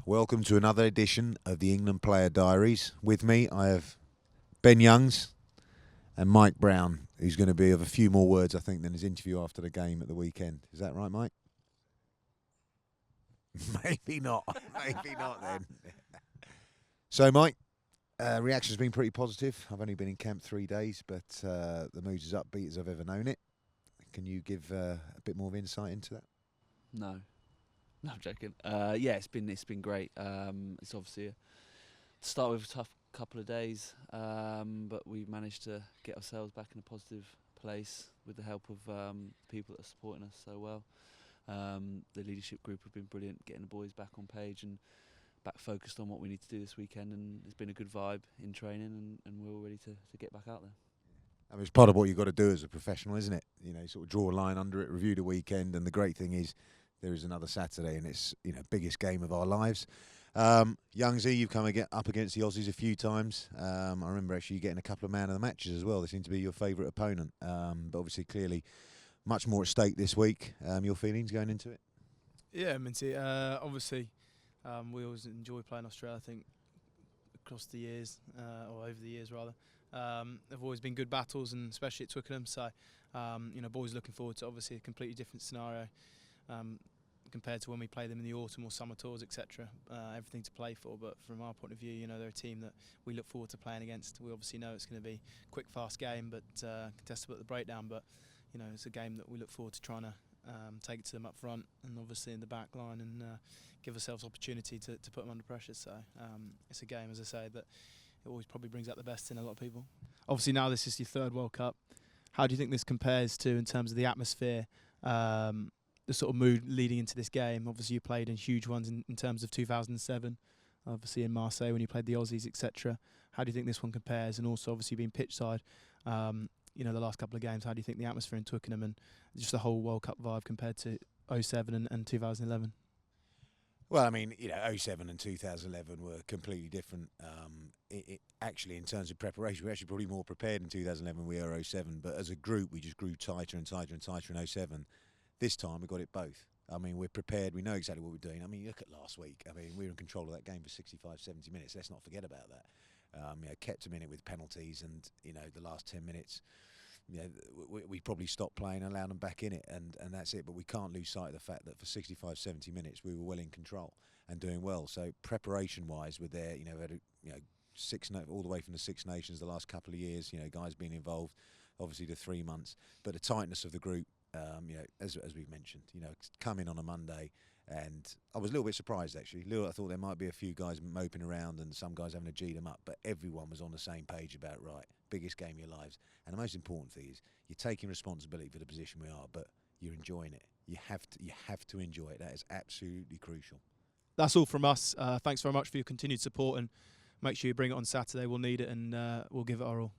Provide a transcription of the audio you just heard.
Welcome to another edition of the England Player Diaries. With me, I have Ben Youngs and Mike Brown, who's going to be of a few more words, I think, than his interview after the game at the weekend. Is that right, Mike? Maybe not. Maybe not then. So, Mike, reaction's been pretty positive. I've only been in camp 3 days, but the mood's as upbeat as I've ever known it. Can you give a bit more of insight into that? No, I'm joking. Yeah, it's been great. It's obviously to start with a tough couple of days, but we've managed to get ourselves back in a positive place with the help of people that are supporting us so well. The leadership group have been brilliant, getting the boys back on page and back focused on what we need to do this weekend. And it's been a good vibe in training, and we're all ready to get back out there. I mean, it's part of what you've got to do as a professional, isn't it? You know, sort of draw a line under it, review the weekend, and the great thing is there is another Saturday, and it's, you know, biggest game of our lives. Youngsy, you've come up against the Aussies a few times. I remember actually you getting a couple of man of the matches as well. They seem to be your favourite opponent, but obviously, clearly, much more at stake this week. Your feelings going into it? Yeah, Minty. Obviously, we always enjoy playing Australia. I think across the years, or over the years rather, they've always been good battles, and especially at Twickenham. So, boys looking forward to obviously a completely different scenario compared to when we play them in the autumn or summer tours, etc. Everything to play for, but from our point of view, they're a team that we look forward to playing against. We obviously know it's going to be a quick, fast game, but contestable at the breakdown. But it's a game that we look forward to trying to take it to them up front and obviously in the back line, and give ourselves opportunity to put them under pressure. So it's a game, as I say, that it always probably brings out the best in a lot of people. Obviously now this is your third World Cup. How do you think this compares to, in terms of the atmosphere, the sort of mood leading into this game? Obviously you played in huge ones in terms of 2007, obviously in Marseille when you played the Aussies, etc. How do you think this one compares? And also obviously being pitch side, the last couple of games, how do you think the atmosphere in Twickenham and just the whole World Cup vibe compared to 07 and 2011? Well, I mean, 07 and 2011 were completely different. Actually, in terms of preparation, we were actually probably more prepared in 2011 than we were 07. But as a group, we just grew tighter and tighter and tighter in 07. This time, we got it both. I mean, we're prepared. We know exactly what we're doing. I mean, look at last week. I mean, we were in control of that game for 65, 70 minutes. Let's not forget about that. Kept them in it with penalties, and the last 10 minutes, we probably stopped playing and allowed them back in it, and that's it. But we can't lose sight of the fact that for 65, 70 minutes we were well in control and doing well. So preparation-wise, we're there. We had all the way from the Six Nations the last couple of years. Guys being involved, obviously the 3 months, but the tightness of the group. As we've mentioned, come in on a Monday, and I was a little bit surprised actually. I thought there might be a few guys moping around and some guys having to G them up, but everyone was on the same page about, right, biggest game of your lives. And the most important thing is you're taking responsibility for the position we are, but you're enjoying it. You have to enjoy it. That is absolutely crucial. That's all from us. Thanks very much for your continued support, and make sure you bring it on Saturday. We'll need it, and we'll give it our all.